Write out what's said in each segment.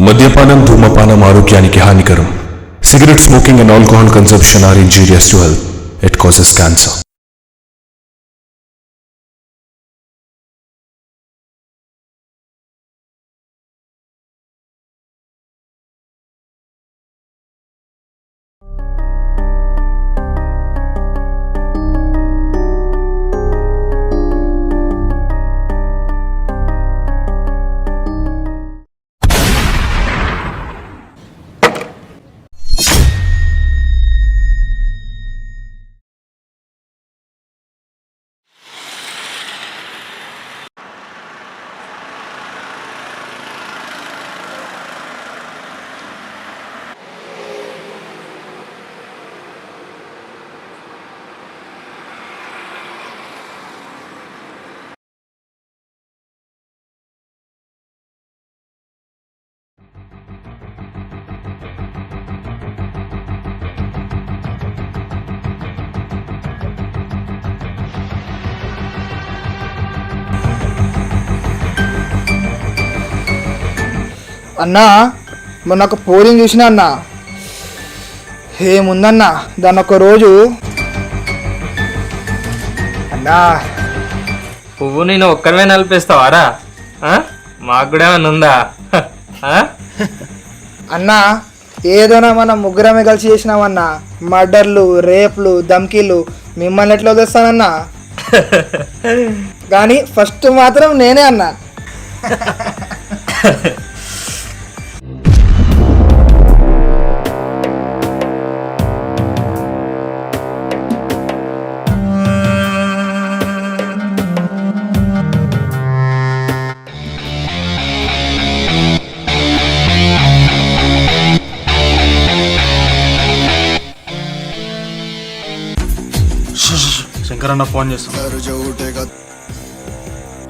మద్యపానం ధూమపానం ఆరోగ్యానికి హానికరం. Cigarette smoking and alcohol consumption are injurious to health. It causes cancer. అన్నా మొన్న ఒక పోలింగ్ చూసిన అన్న ఏముందన్న దాన్ని ఒక రోజు అన్నా పువ్వు నేను ఒక్కరిమే నలిపేస్తావారా? మాకు కూడా ఏమన్నా ఉందా? అన్నా ఏదైనా మనం ముగ్గురమే కలిసి చేసినామన్నా, మర్డర్లు, రేప్లు, ధమ్కీలు మిమ్మల్ని ఎట్లా వదిలేస్తానన్నా? కానీ ఫస్ట్ మాత్రం నేనే అన్నా. శంకర్ అన్న ఫోన్ చేస్తాను.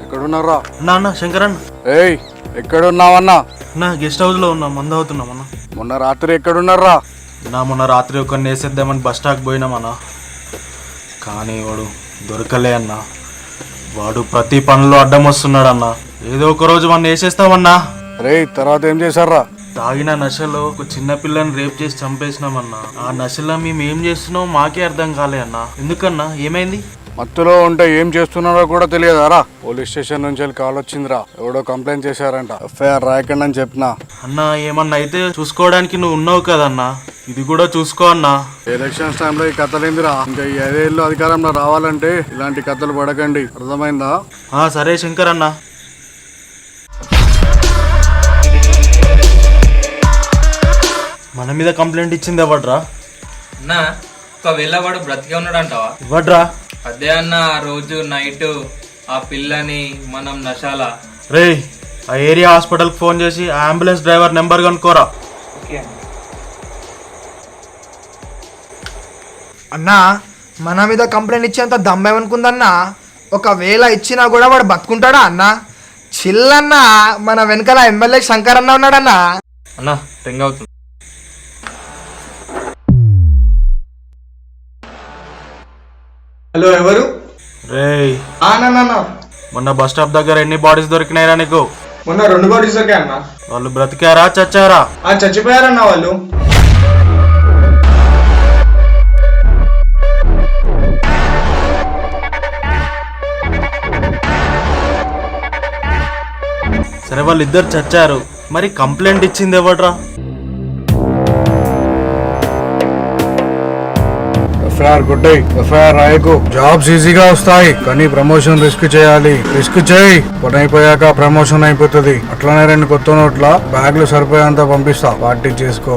ఎక్కడున్నారా అన్న శంకర్ అన్న. ఏయ్ ఎక్కడున్నావన్నా? నా గెస్ట్ హౌస్ లో ఉన్నా, మందు అవుతున్నాం అన్న. మొన్న రాత్రి ఎక్కడున్నారా? మొన్న రాత్రి ఒక వేసేద్దామని బస్ స్టాక్ పోయినామన్నా, కానీ వాడు దొరకలే అన్న. వాడు ప్రతి పనిలో అడ్డం వస్తున్నాడు అన్న. ఏదో ఒక రోజు మన వేసేస్తామన్నా. రే తర్వాత ఏం చేశారా? తాగిన నశలో ఒక చిన్న పిల్లని రేప్ చేసి చంపేసినామన్నా. ఆ నశలో మేము ఏం చేస్తున్నామో మాకే అర్థం కాలే అన్న. ఎందుకన్నా, ఏమైంది? మత్తులో ఉంటే ఏం చేస్తున్నారో కూడా తెలియదారా? పోలీస్ స్టేషన్ నుంచి వెళ్ళి కాల్ వచ్చిందిరా, ఎవడో కంప్లైంట్ చేశారంట. ఎఫ్ఐఆర్ రాయకండి అని చెప్పినా. అన్నా ఏమన్నా అయితే చూసుకోవడానికి నువ్వు ఉన్నావు కదన్నా, ఇది కూడా చూసుకో అన్నా. ఎలక్షన్స్ టైంలో ఈ కథలేందిరా? ఇంకా ఈ 5 ఏళ్ళు అధికారంలో రావాలంటే ఇలాంటి కథలు పడకండి, అర్థమైందా? సరే శంకర్ అన్న. మన మీద కంప్లైంట్ ఇచ్చింది ఎవడ్రా? అన్నా ఒకవేళ వాడు బ్రతికే ఉన్నాడు అంటావా? ఎవడ్రా? అదే అన్న, ఆ రోజు నైట్ ఆ పిల్లని మనం నశాల. రే ఆ ఏరియా హాస్పిటల్కి ఫోన్ చేసి ఆ అంబులెన్స్ డ్రైవర్ నెంబర్ కనుక్కోరా. అన్నా మన మీద కంప్లైంట్ ఇచ్చేంత దమ్మేమనుకుందన్నా? ఒకవేళ ఇచ్చినా కూడా వాడు బతుకుంటాడా అన్న? చిల్లన్నా మన వెనకాల ఎమ్మెల్యే శంకర్ అన్న ఉన్నాడన్నా. అన్నా రింగ్ అవుతుంది. హలో ఎవరు? రే అన్న మొన్న బస్ స్టాప్ దగ్గర ఎన్ని బాడీస్ దొరికినాయిరా నీకు? మొన్న 2 బాడీస్ దొరికాయి అన్న. వాళ్ళు బ్రతికారా చచ్చారా? చచ్చిపోయారన్న వాళ్ళు. సరే వాళ్ళిద్దరు చచ్చారు, మరి కంప్లైంట్ ఇచ్చింది ఎవడ్రా? ఎఫ్ఐఆర్ కొట్టాయి, ఎఫ్ఐఆర్ రాయకు. జాబ్స్ ఈజీగా వస్తాయి కానీ ప్రమోషన్ రిస్క్ చేయాలి. రిస్క్ చేయి, పని అయిపోయాక ప్రమోషన్ అయిపోతుంది. అట్లనే 2 కొత్త నోట్ల బ్యాగ్లు సరిపోయేంత పంపిస్తా, పార్టీ చేసుకో.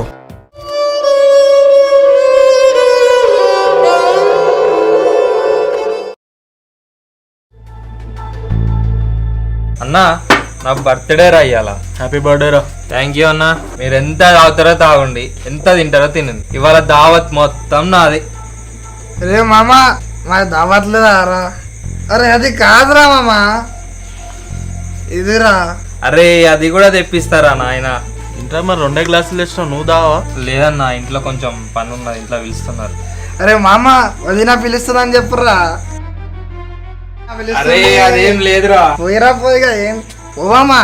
అన్నా నా బర్త్డే రా ఇయ్యాల. హ్యాపీ బర్త్డే రా. థ్యాంక్ యూ అన్నా. మీరు ఎంత తాగుతారో తాగండి, ఎంత తింటారో తినండి. ఇవాళ దావత్ మొత్తం నాది. రే మామ మా దావట్లేదా రా? అరే అది కాదురా మామ, ఇదిరా. అరే అది కూడా తెప్పిస్తారా నాయన? ఇంట్లో మరి 2 గ్లాసులు తెచ్చినావు, నువ్వు దావా? లేదన్నా, ఇంట్లో కొంచెం పని ఉన్నది, ఇంట్లో పిలుస్తున్నారు. అరే మామ వదిన పిలుస్తుందని చెప్పురా. అరే అదేం లేదురా. పోయిరా పోయిగా ఏం పోవామా.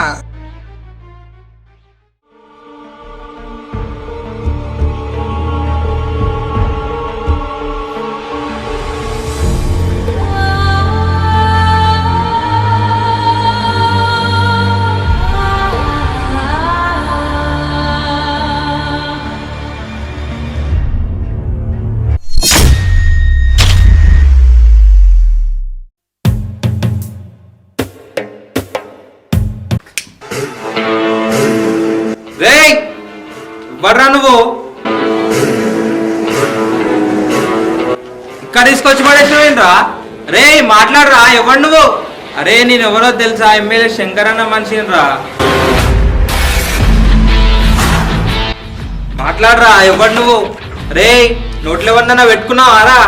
రేయ్ బడ్రా నువ్వు ఇక్కడ తీసుకొచ్చి పడేసినవేంట్రా? రే మాట్లాడరా, ఎవరు నువ్వు? అరే నేను ఎవరో తెలుసా, ఎమ్మెల్యే శంకర్ అన్న మనిషిని రా. మాట్లాడరా, ఎవరు నువ్వు? రే నోట్లో ఎవరినన్నా పెట్టుకున్నావా రా?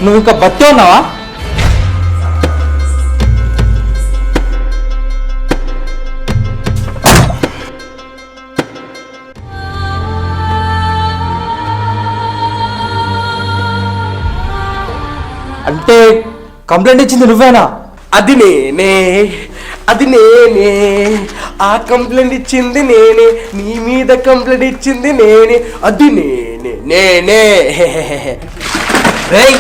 నువ్వు ఇంకా బతికే ఉన్నావా? అంటే కంప్లైంట్ ఇచ్చింది నువ్వేనా? అది నేనే, అది నేనే, ఆ కంప్లైంట్ ఇచ్చింది నేనే, నీ మీద కంప్లైంట్ ఇచ్చింది నేనే, అది నేనే నేనే. రేయ్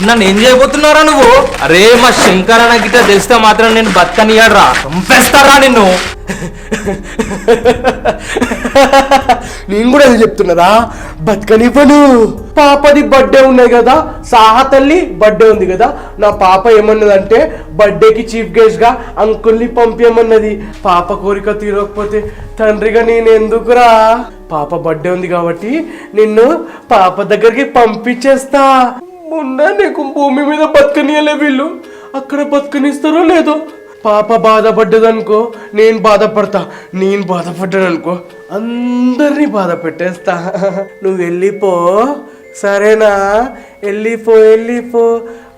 నన్ను ఏం చేయబోతున్నారా నువ్వు? అరే మా శంకర్ అన్న గిట్ట తెలిస్తే మాత్రం నేను బతకనియాడ్రా, చంపేస్తారా నిన్ను. నేను కూడా అది చెప్తున్నారా, బతకనివ్వను. పాపది బర్త్డే ఉన్నాయి కదా, సాహా తల్లి బర్త్డే ఉంది కదా, నా పాప ఏమన్నదంటే బర్త్డేకి చీఫ్ గెస్ట్ గా అంకుల్ని పంపించమన్నది. పాప కోరిక తీరకపోతే తండ్రిగా నేను ఎందుకురా? పాప బర్త్డే ఉంది కాబట్టి నిన్ను పాప దగ్గరికి పంపించేస్తా. మొన్న నీకు భూమి మీద బతకనియలే వీళ్ళు, అక్కడ బతకనిస్తారో లేదో. పాప బాధపడ్డదనుకో నేను బాధపడతా, నేను బాధపడ్డాననుకో అందరినీ బాధ పెట్టేస్తా. నువ్వు వెళ్ళిపో సరేనా? వెళ్ళిపో వెళ్ళిపో,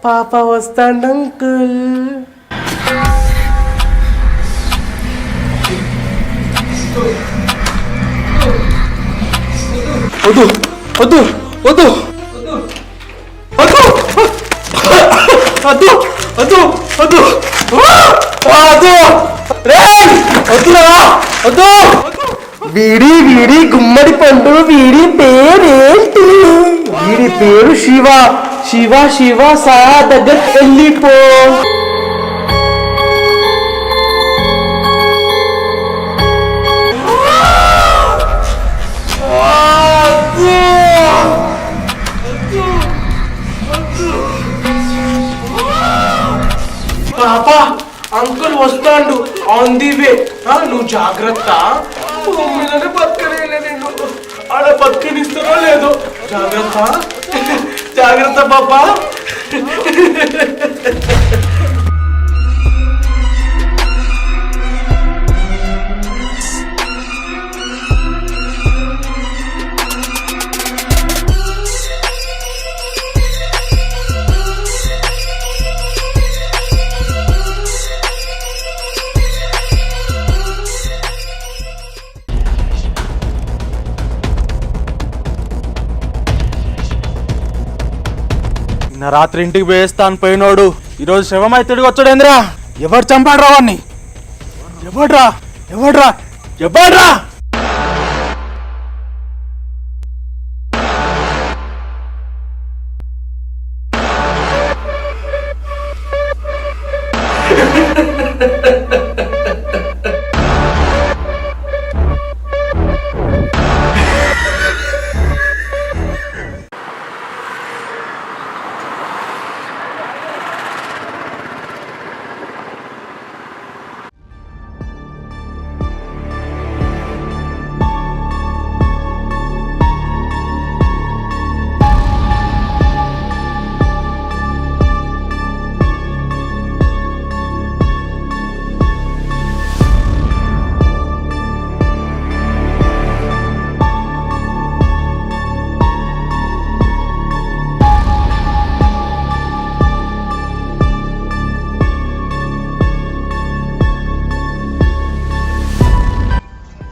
పాప వస్తాండ అంకుల్. వద్దు వద్దు వద్దు వద్దు వద్దు వద్దు వద్దు వద్దు రేయ్ వద్దురా వద్దు. వీడి వీడి గుమ్మడి పండు, వీడి పేరేంటి? వీడి పేరు శివ. శివ శివ సా దగ్గర వెళ్ళిపో. పాపా అంకుల్ వస్తాడు, ఆన్ ది వే. నువ్వు జాగ్రత్త. భూమిలోనే బతకలేలే నిన్ను, ఆడ బతకనిస్తారో లేదో. జాగ్రత్త జాగ్రత్త పాపా. నిన్న రాత్రి ఇంటికి పోయేస్తాను పోయినోడు ఈరోజు శవమై తిరిగి వచ్చాడేంద్రా? ఎవరు చంపాడు రా వాడిని? ఎవడ్రా ఎవడ్రా ఎవడ్రా?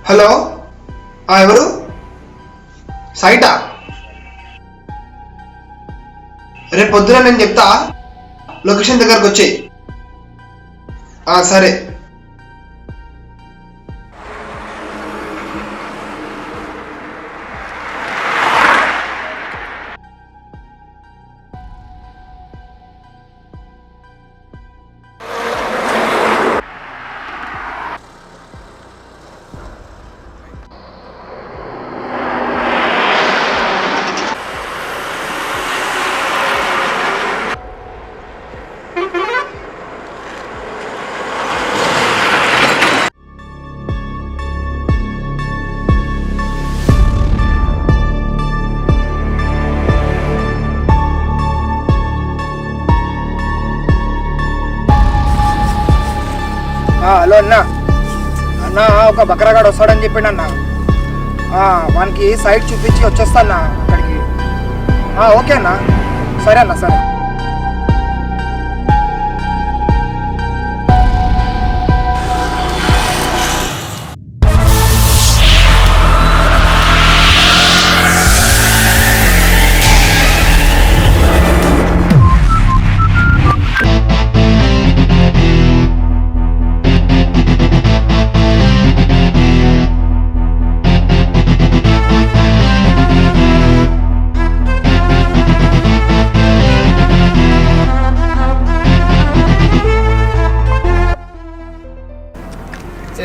హలో, ఎవరు? సైటా? రేపు పొద్దున నేను చెప్తా, లొకేషన్ దగ్గరకు వచ్చేయి. సరే. హలో అన్న అన్న ఒక బకరాగాడు వస్తాడని చెప్పిండు అన్న వానికి సైట్ చూపించి వచ్చేస్తా అన్న అక్కడికి. ఓకే అన్న, సరే అన్న, సరే.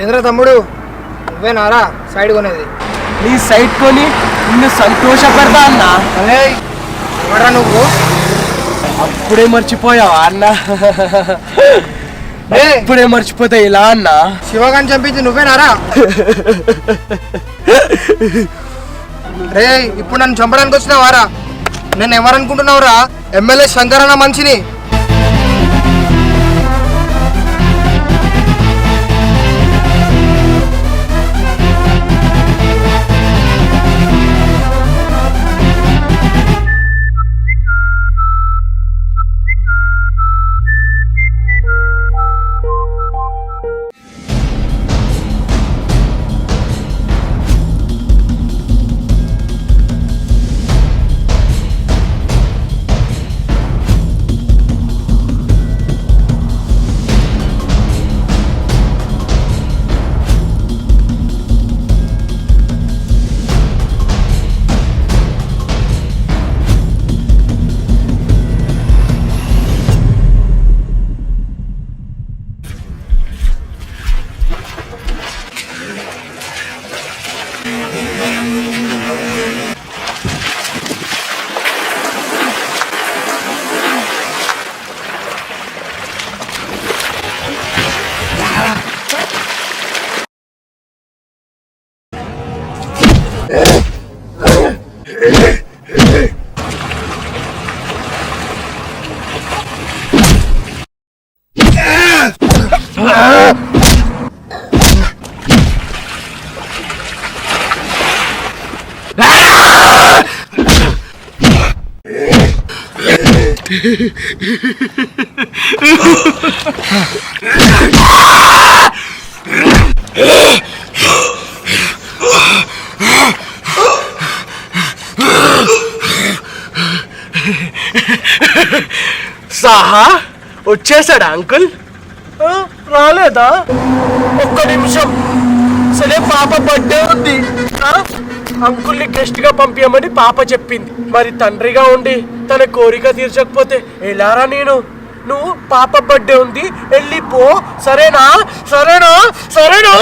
ఏంద్ర తమ్ముడు, నువ్వేనారా సైడ్ కొనేది? నీ సైట్ కొని నిన్ను సంతోషపడతా అన్న. ఎవరా నువ్వు? అప్పుడే మర్చిపోయావా అన్న? ఇప్పుడే మర్చిపోతా ఇలా అన్న? శివగాని చంపించి నువ్వేనారా? రే, ఇప్పుడు నన్ను చంపడానికి వచ్చినావారా? నేను ఎవరనుకుంటున్నావురా? ఎమ్మెల్యే శంకరన్న మనిషిని. సాహా వచ్చేసాడా అంకుల్? రాలేదా? ఒక్క నిమిషం. సరే, పాప బర్త్డే ఉంది, అంకుల్ని గెస్ట్ గా పంపించమని పాప చెప్పింది. మరి తండ్రిగా ఉండి తన కోరిక తీర్చకపోతే ఎలారా నేను? నువ్వు పాప బర్త్డే ఉంది, వెళ్ళిపో, సరేనా? సరేనా? సరేనా?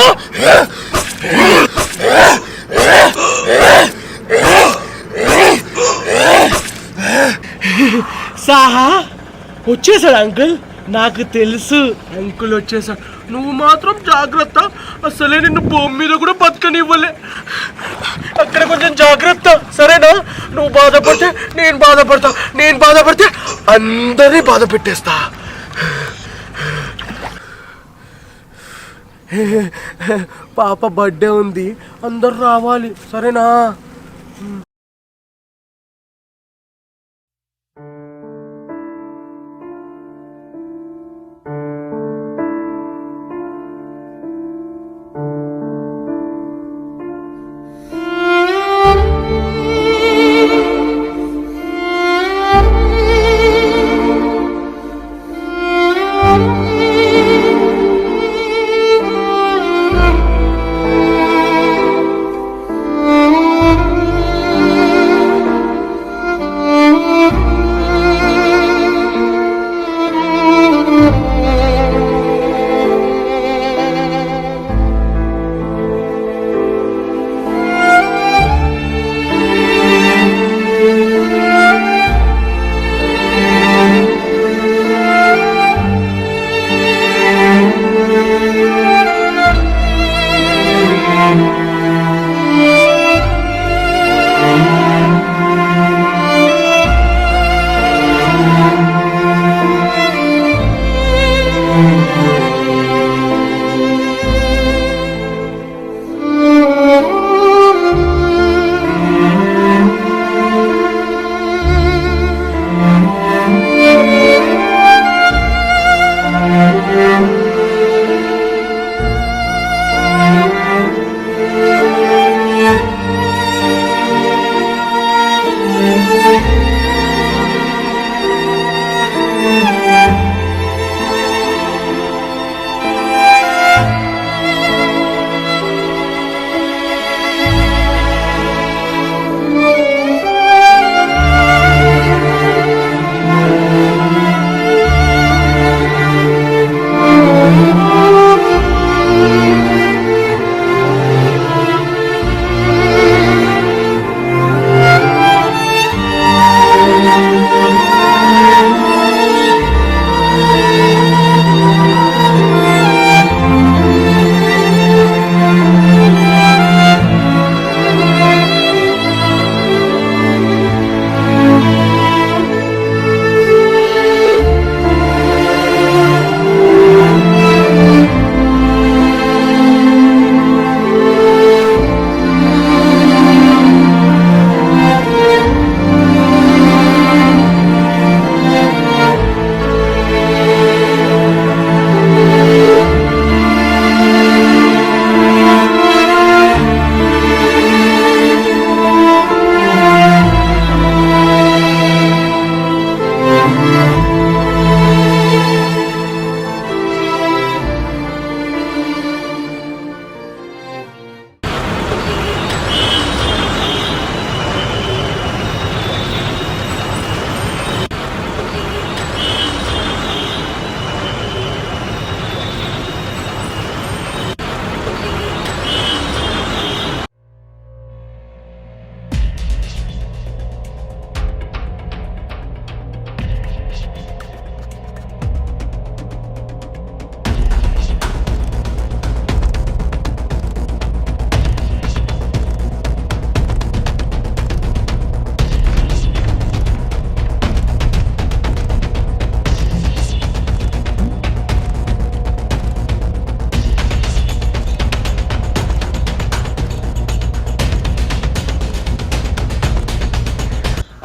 సాహా వచ్చేసాడు అంకుల్. నాకు తెలుసు అంకుల్ వచ్చేసాడు. నువ్వు మాత్రం జాగ్రత్త. అసలే నిన్ను భూమి మీద కూడా బతకనివ్వలే. అక్కడ కొంచెం జాగ్రత్త, సరేనా? నువ్వు బాధపడితే నేను బాధపడతా, నేను బాధపడితే అందరినీ బాధ పెట్టేస్తా. పాప బర్త్డే ఉంది, అందరు రావాలి, సరేనా?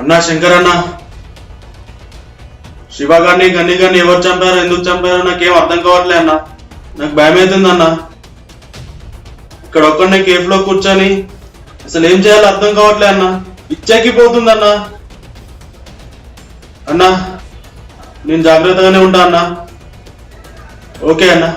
అన్నా శంకర్ అన్న, శివ గారిని గన్ని గారిని ఎవరు చంపారో ఎందుకు చంపారో నాకేం అర్థం కావట్లే అన్న. నాకు భయం అవుతుంది అన్న. ఇక్కడ ఒక్కడిని కేఫ్ లో కూర్చొని అసలు ఏం చేయాలో అర్థం కావట్లే అన్న. ఇచ్చాకిపోతుంది అన్న. అన్నా నేను జాగ్రత్తగానే ఉంటా అన్నా. ఓకే అన్నా.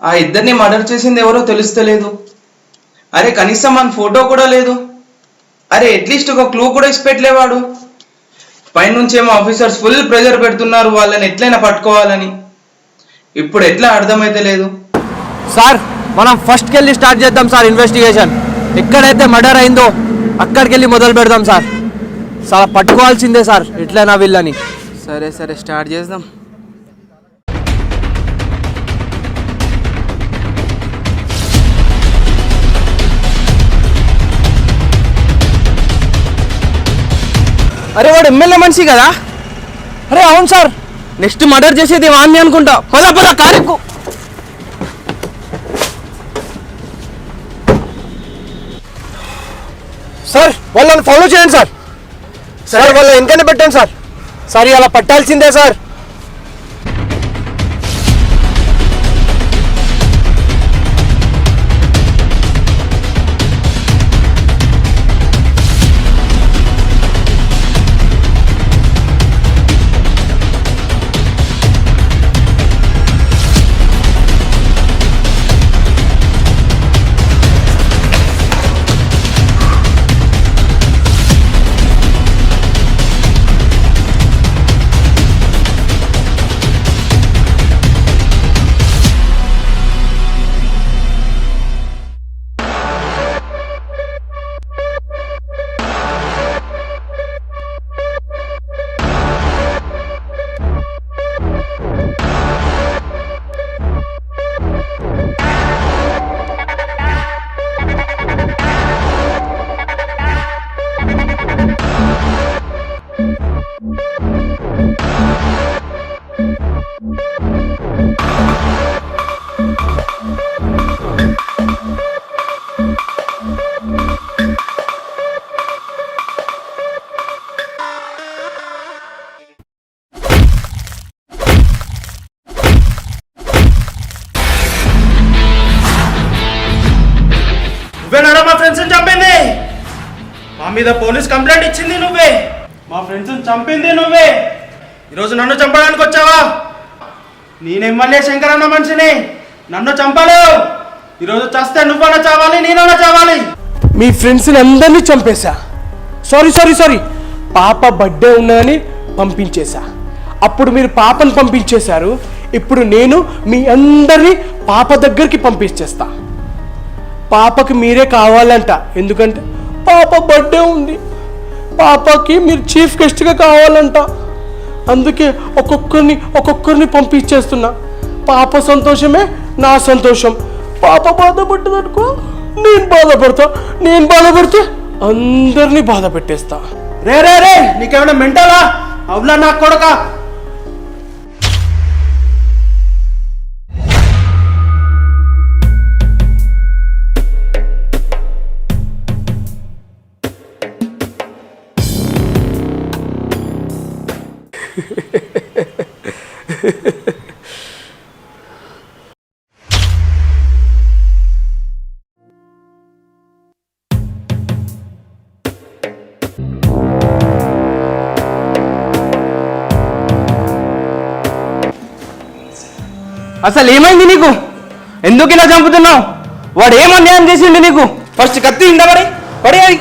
ఆ ఇద్దరిని మర్డర్ చేసింది ఎవరో తెలుస్తలేదు. అరే కనీసం మన ఫోటో కూడా లేదు. అరే అట్లీస్ట్ ఒక క్లూ కూడా ఇచ్చి పెట్టలేవాడు. పైనుంచి ఏమో ఆఫీసర్స్ ఫుల్ ప్రెజర్ పెడుతున్నారు వాళ్ళని ఎట్లయినా పట్టుకోవాలని. ఇప్పుడు ఎట్లా అర్థమైతే లేదు. సార్ మనం ఫస్ట్కి వెళ్ళి స్టార్ట్ చేద్దాం సార్ ఇన్వెస్టిగేషన్. ఎక్కడైతే మర్డర్ అయిందో అక్కడికి వెళ్ళి మొదలు పెడదాం సార్. చాలా పట్టుకోవాల్సిందే సార్ ఎట్లయినా వీళ్ళని. సరే సరే స్టార్ట్ చేద్దాం. అరే వాడు ఎమ్మెల్యే మనిషి కదా. అరే అవును సార్, నెక్స్ట్ మర్డర్ చేసేది వాణ్ణి అనుకుంటా. పద పద కారెక్కు. సార్ వాళ్ళని ఫాలో చేయండి సార్. సార్ వాళ్ళ వెనకనే పెట్టండి సార్. సార్ అలా పట్టాల్సిందే సార్. నువ్వేనారా మా ఫ్రెండ్స్ని చంపింది? మా మీద పోలీస్ కంప్లైంట్ ఇచ్చింది నువ్వే. మా ఫ్రెండ్స్ని చంపింది నువ్వే. ఈరోజు నన్ను చంపడానికి వచ్చావా? నేను ఎమ్మెల్యే శంకర్ అన్న మనిషిని. నన్ను చంపాలి. ఈరోజు చస్తే నువ్వన్నా చావాలి, నేనన్నా చావాలి. మీ ఫ్రెండ్స్ని అందరినీ చంపేశా. సారీ పాప బర్త్డే ఉన్నదని పంపించేశా. అప్పుడు మీరు పాపను పంపించేశారు. ఇప్పుడు నేను మీ అందరినీ పాప దగ్గరికి పంపించేస్తా. పాపకి మీరే కావాలంట. ఎందుకంటే పాప బర్త్డే ఉంది. పాపకి మీరు చీఫ్ గెస్ట్గా కావాలంట. అందుకే ఒక్కొక్కరిని పంపించేస్తున్నా. పాప సంతోషమే నా సంతోషం. పాప బాధపడ్డదనుకో నేను బాధపడతా, నేను బాధపడితే అందరినీ బాధ పెట్టేస్తా. రే రే రే నీకేమైనా మెంటలా? అవులా నా కొడక. అసలు ఏమైంది నీకు? ఎందుకు ఇలా చంపుతున్నావు? వాడు ఏం అన్యాయం చేసిండు నీకు? ఫస్ట్ కత్తి ఇందా పడి అది.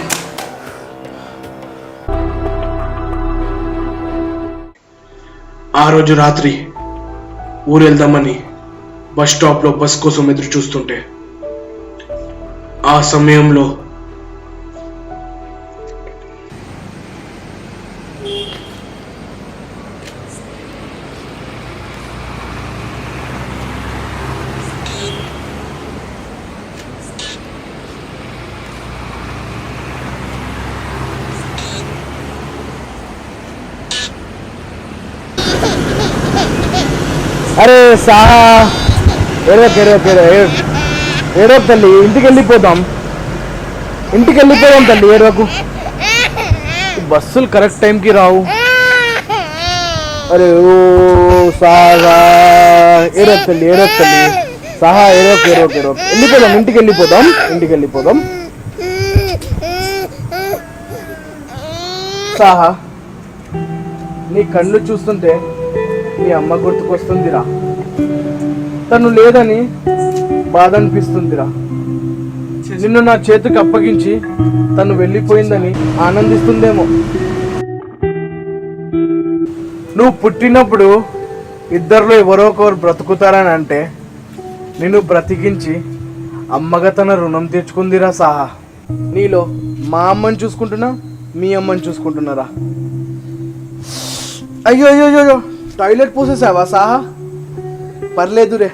ఆ రోజు రాత్రి ఊరు వెళ్దామని బస్ స్టాప్ లో బస్ కోసం ఎదురు చూస్తుంటే ఆ సమయంలో అరే సాహా, ఏడో తల్లి, ఇంటికి వెళ్ళిపోదాం తల్లి, ఏడవకు. బస్సులు కరెక్ట్ టైంకి రావు. అరే ఓ సాహా, ఏడో తల్లి సాహా, ఏడోకు. ఇంటికి వెళ్ళిపోదాం. సాహా, నీ కళ్ళు చూస్తుంటే మీ అమ్మ గుర్తుకొస్తుందిరా. తను లేదని బాధ అనిపిస్తుందిరా. నిన్ను నా చేతికి అప్పగించి తను వెళ్ళిపోయిందని ఆనందిస్తుందేమో. నువ్వు పుట్టినప్పుడు ఇద్దరిలో ఎవరో ఒకరు బ్రతుకుతారని అంటే నిన్ను బ్రతికించి అమ్మగా తన రుణం తెచ్చుకుందిరా సాహా. నీలో మా అమ్మని చూసుకుంటున్నా, మీ అమ్మని చూసుకుంటున్నారా? అయ్యో టాయిలెట్ పోసేసావా సాహా? పర్లేదు రే,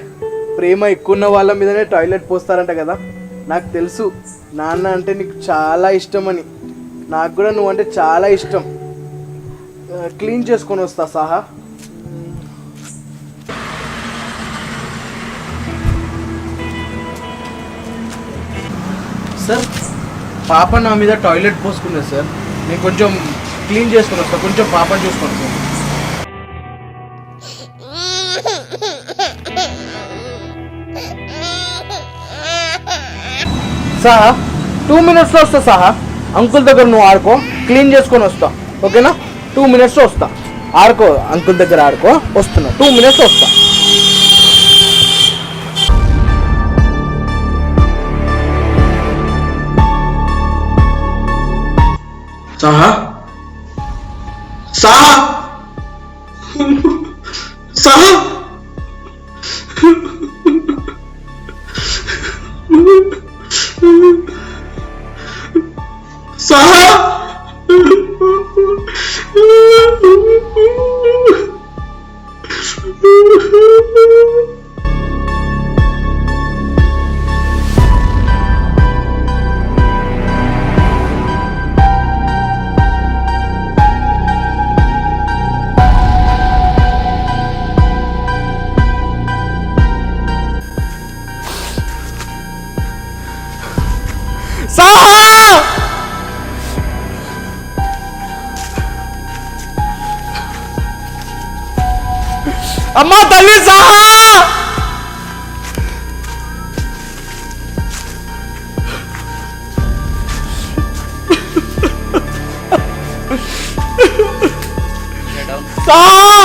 ప్రేమ ఎక్కువ ఉన్న వాళ్ళ మీదనే టాయిలెట్ పోస్తారంట కదా. నాకు తెలుసు నాన్న అంటే నీకు చాలా ఇష్టం అని. నాకు కూడా నువ్వు అంటే చాలా ఇష్టం. క్లీన్ చేసుకొని వస్తా సాహా. సార్, పాప నా మీద టాయిలెట్ పోసుకున్నా సార్. నేను కొంచెం క్లీన్ చేసుకొని వస్తా, కొంచెం పాపని చూసుకోండి సార్. సాహా, 2 minutesలో వస్తా సాహా. అంకుల్ దగ్గర నువ్వు ఆడుకో, క్లీన్ చేసుకొని వస్తా, ఓకేనా? 2 minutesలో వస్తా. ఆడుకో, అంకుల్ దగ్గర ఆడుకో, వస్తున్నా. 2 minutesలో వస్తా. సాహా సాహా సాహా సాహా అమ్మా తల్లి సాహా! సాహా!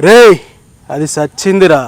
రేయ్ అది సచ్చిందిరా.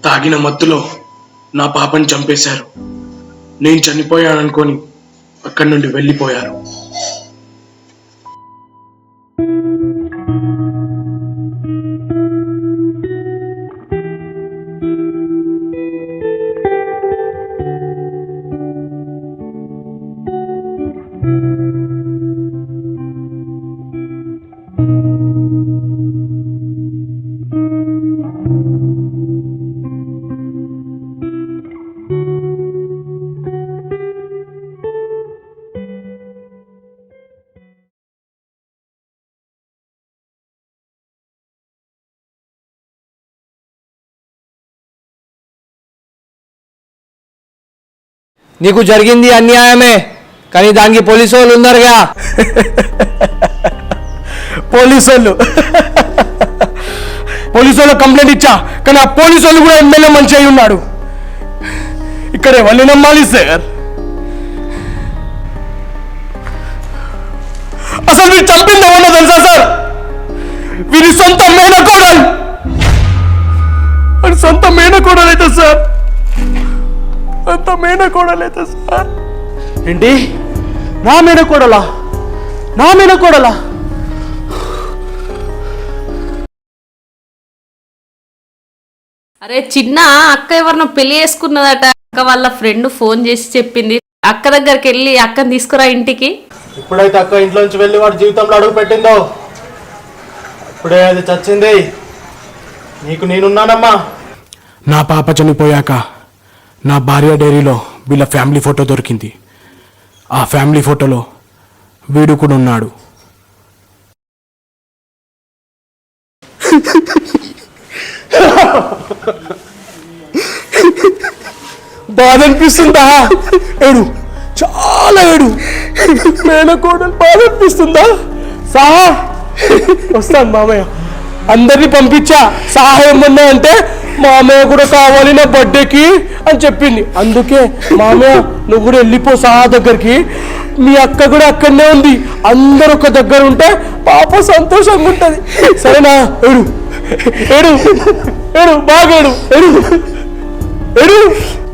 తాగిన మత్తులో నా పాపని చంపేశారు. నేను చనిపోయాననుకొని అక్కడి నుండి వెళ్ళిపోయారు. నీకు జరిగింది అన్యాయమే, కానీ దానికి పోలీసు వాళ్ళు ఉన్నారుగా. పోలీసు వాళ్ళు కంప్లైంట్ ఇచ్చా, కానీ ఆ పోలీసు వాళ్ళు కూడా ఎమ్మెల్యే మంచి అయి ఉన్నాడు. ఇక్కడ ఎవరిని నమ్మాలి సార్? అసలు వీరు చంపింది ఎవరో తెలుసా సార్? వీరి సొంత మేనకోడలు. అది సొంత మేనకోడలు అయితే సార్, అంత మేనకోడలైతే సార్. ఏంటి నా మేనకోడలా? నా మేనకోడలా? అరే చిన్న అక్క ఎవరినో పెళ్లి చేసుకున్నదట. అక్క వాళ్ళ ఫ్రెండ్ ఫోన్ చేసి చెప్పింది. అక్క దగ్గరికి వెళ్ళి అక్కని తీసుకురా ఇంటికి. ఇప్పుడైతే అక్క ఇంట్లో నుంచి వెళ్ళి వాడి జీవితంలో అడుగు పెట్టిందో ఇప్పుడే అది చచ్చింది. నీకు నేనున్నానమ్మా. నా పాప చనిపోయాక నా భార్య డైరీలో వీళ్ళ ఫ్యామిలీ ఫోటో దొరికింది. ఆ ఫ్యామిలీ ఫోటోలో వీడు కూడా ఉన్నాడు. బాధ అనిపిస్తుందా? ఏడు, చాలా ఏడు. మేనకోడలు బాధ అనిపిస్తుందా? సాహా వస్తాను మామయ్య, అందరినీ పంపించా. సాహా ఏమన్నా అంటే మామయ్య కూడా కావాలి నా బర్త్డేకి అని చెప్పింది. అందుకే మామయ్య నువ్వు కూడా వెళ్ళిపో సాహా దగ్గరికి. మీ అక్క కూడా అక్కడనే ఉంది. అందరు ఒక దగ్గర ఉంటే పాప సంతోషంగా ఉంటుంది. సరేనా? ఏడు ఏడు ఏడు, బాగా ఏడు ఏడు ఏడు.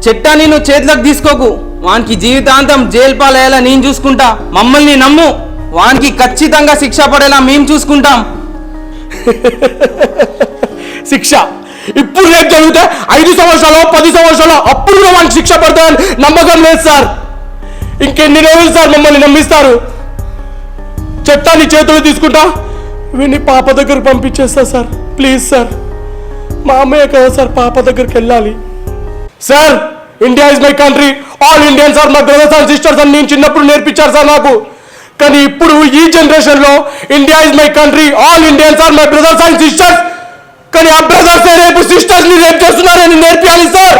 చెట్టాన్ని నువ్వు చేతిలోకి తీసుకోకు. వానికి జీవితాంతం జైలు పాలయ్యేలా నేను చూసుకుంటా. మమ్మల్ని నమ్ము, వానికి ఖచ్చితంగా శిక్ష పడేలా మేము చూసుకుంటాం. శిక్ష ఇప్పుడు రేపు జరిగితే 5 సంవత్సరాలు 10 సంవత్సరాలు అప్పుడు కూడా వానికి శిక్ష పడతాయని నమ్మకం లేదు సార్. ఇంకెన్ని రోజులు సార్ మమ్మల్ని నమ్మిస్తారు? చట్టాన్ని చేతులు తీసుకుంటా వీడిని పాప దగ్గరకు పంపించేస్తా సార్. ప్లీజ్ సార్, మా అమ్మయ్య కదా సార్ పాప దగ్గరికి వెళ్ళాలి. Sir, India is my country, all Indians are my brothers and sisters అని నేను చిన్నప్పుడు నేర్పించారు సార్ నాకు. కానీ ఇప్పుడు ఈ జనరేషన్ లో India is my country, all Indians are my brothers and sisters, కానీ ఆ బ్రదర్స్ రేపు సిస్టర్స్ ని రేపు చేస్తున్నారని నేర్పియాలి సార్.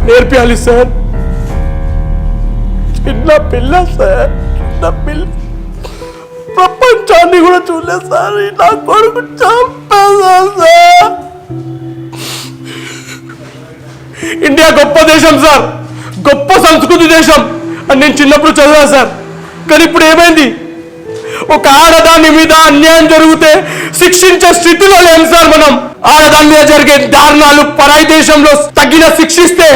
నేర్పియాలి సార్. చిన్న పిల్ల సార్, చిన్న పిల్ల. ప్రపంచాన్ని కూడా చూడలేదు సార్. నా కొడుకు చంపేశారు సార్. ఇండియా గొప్ప దేశం సార్, గొప్ప సంస్కృతి దేశం అని నేను చిన్నప్పుడు చదివాను సార్. కానీ ఇప్పుడు ఏమైంది? ఒక ఆడదాని మీద అన్యాయం జరిగితే శిక్షించే స్థితిలో లేం సార్ మనం. ఆడదాని మీద జరిగే దారుణాలు పరాయి దేశంలో తగిన శిక్షిస్తే,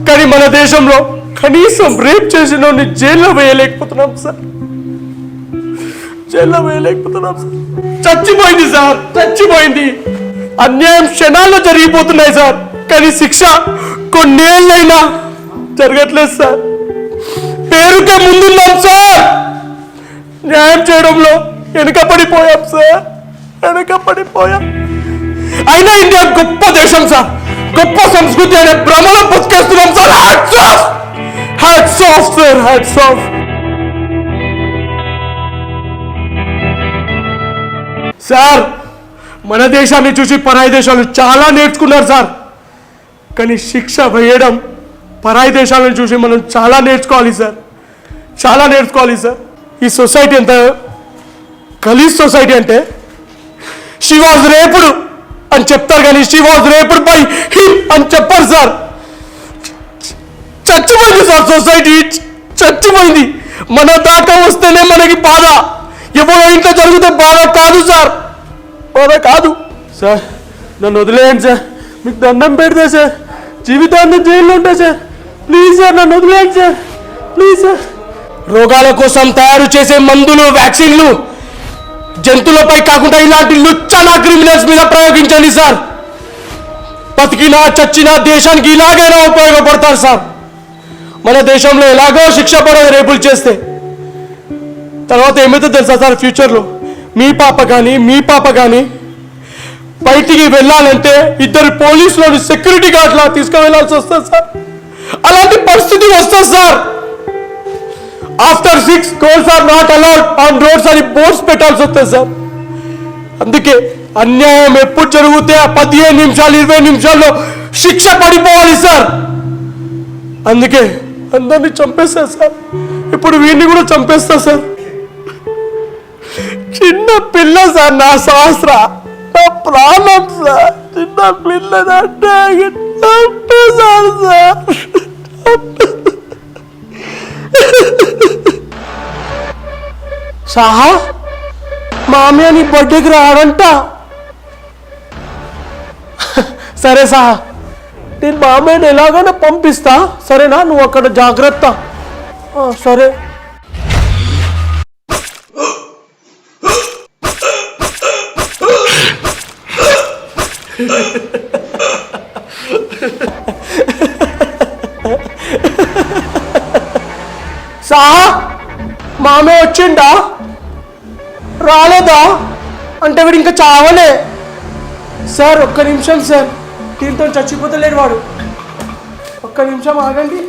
కానీ మన దేశంలో కనీసం రేప్ చేసిన జైల్లో వేయలేకపోతున్నాం సార్. జైల్లో వేయలేకపోతున్నాం సార్. చచ్చిపోయింది సార్, చచ్చిపోయింది. అన్యాయం క్షణాల్లో జరిగిపోతున్నాయి సార్, కానీ శిక్ష కొన్నేళ్ళైనా జరగట్లేదు సార్. పేరుకే ముందున్నాం సార్, న్యాయం చేయడంలో వెనుకపడిపోయాం సార్, వెనుకపడిపోయాం. అయినా ఇండియా గొప్ప దేశం సార్, గొప్ప సంస్కృతి అనే భ్రమలో బతికేస్తున్నాం sir. Hats off, hats off sir, hats off. Sir, మన దేశాన్ని చూసి పరాయి దేశాలు చాలా నేర్చుకున్నారు సార్. కానీ శిక్ష వేయడం పరాయి దేశాలను చూసి మనం చాలా నేర్చుకోవాలి సార్, చాలా నేర్చుకోవాలి సార్. ఈ సొసైటీ ఎంత గలీజ్ సొసైటీ అంటే, షీ వాజ్ రేపుడ్ అని చెప్తారు కానీ she was raped by him అని చెప్పారు సార్. చచ్చిపోయింది సార్ సొసైటీ, చచ్చిపోయింది. మన దాకా వస్తేనే మనకి బాధ, ఎవరో ఇంట్లో జరిగితే బాధ కాదు సార్, బాధ కాదు సార్. నన్ను వదిలేయండి సార్, మీకు దండం పెడితే సార్, జీవితాన్ని జైల్లో ఉంటా సార్. ప్లీజ్ సార్, నన్ను వదిలేయండి సార్, ప్లీజ్ సార్. రోగాల కోసం తయారు చేసే మందులు, వ్యాక్సిన్లు జంతువులపై కాకుండా ఇలాంటి లుచ్చన క్రిమినల్స్ మీద ప్రయోగించండి సార్. బతికినా చచ్చినా దేశానికి ఇలాగైనా ఉపయోగపడతారు సార్. మన దేశంలో ఎలాగో శిక్ష పడదు రేపులు చేస్తే. తర్వాత ఏమైతే తెలుసా సార్, ఫ్యూచర్లో మీ పాప కానీ బయటికి వెళ్ళాలంటే ఇద్దరు పోలీసులను సెక్యూరిటీ గార్డ్లా తీసుకువెళ్ళాల్సి వస్తుంది సార్. అలాంటి పరిస్థితి వస్తుంది sir. After 6 girls are not allowed on roads అని బోర్డ్స్ పెట్టాల్సి వస్తుంది సార్. అందుకే అన్యాయం ఎప్పుడు జరిగితే 15 నిమిషాలు 20 నిమిషాల్లో శిక్ష పడిపోవాలి సార్. అందుకే అందరినీ చంపేస్తారు సార్. ఇప్పుడు వీడిని కూడా చంపేస్తా సార్. చిన్న పిల్ల సార్, నా సహస్ర, నా ప్రాణం సార్. చిన్న పిల్లదంటే చంపేశారు సార్. సాహా, మామయ్య నీ బర్త్డేకి రాడంట. సరే సాహా, నేను మామయ్యని ఎలాగైనా పంపిస్తా, సరేనా? నువ్వు అక్కడ జాగ్రత్త. సరే. సాహా, మామయ్య వచ్చిండా? రాలేదా? అంటే వీడు ఇంకా చావలే సార్. ఒక్క నిమిషం సార్, దీంతో చచ్చిపోతలేడు వాడు. ఒక్క నిమిషం ఆగండి.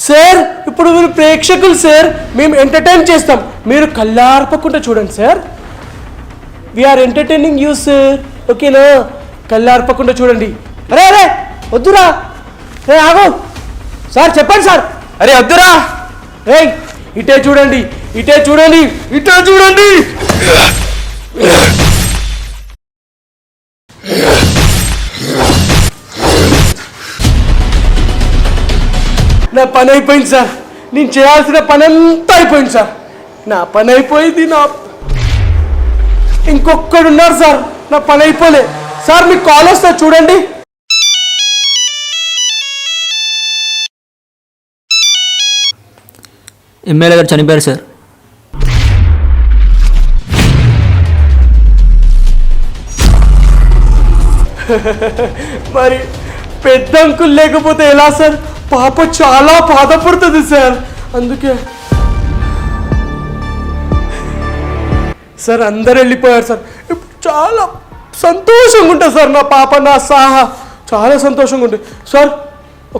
సార్, ఇప్పుడు మీరు ప్రేక్షకులు సార్, మేము ఎంటర్టైన్ చేస్తాం, మీరు కళ్ళార్పకుండా చూడండి sir. We're entertaining you sir, ఓకేనా? కళ్ళార్పకుండా చూడండి. అరే అరే వద్దురా, రే ఆగో సార్, చెప్పండి సార్. అరే వద్దురా, రే ఇటే చూడండి, ఇటే చూడండి, ఇటే చూడండి. నా పని అయిపోయింది సార్, నేను చేయాల్సిన పని అంతా అయిపోయింది సార్. నా పని అయిపోయింది. ఇంకొక్కడు ఉన్నారు సార్, నా పని అయిపోలే సార్. మీకు కాల్ వస్తా చూడండి. ఎమ్మెల్యే గారు చనిపోయారు సార్. మరి పెద్ద అంకుల్ లేకపోతే ఎలా సార్? పాప చాలా బాధపడుతుంది సార్. అందుకే సార్ అందరు వెళ్ళిపోయారు సార్. ఇప్పుడు చాలా సంతోషంగా ఉంటుంది సార్. నా పాప, నా సాహా చాలా సంతోషంగా ఉంటుంది సార్.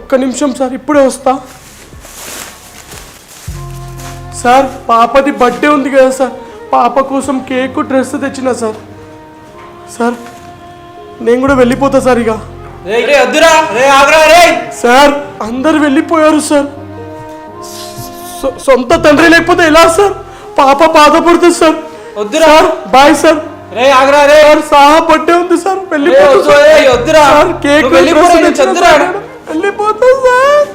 ఒక్క నిమిషం సార్, ఇప్పుడే వస్తా సార్ పాపది బర్త్డే ఉంది కదా సార్, పాప కోసం కేక్ డ్రెస్ తెచ్చిన సార్. సార్ నేను కూడా వెళ్ళిపోతా సార్ ఇక. సార్ అందరు వెళ్ళిపోయారు సార్. సొంత తండ్రి లేకపోతే ఎలా సార్? పాప బాధపడుతుంది sir. Sir bye sir. Sir Saha birthday ఉంది సార్, వెళ్ళిపోతా సార్. కేక్ వెళ్ళిపోతా సార్.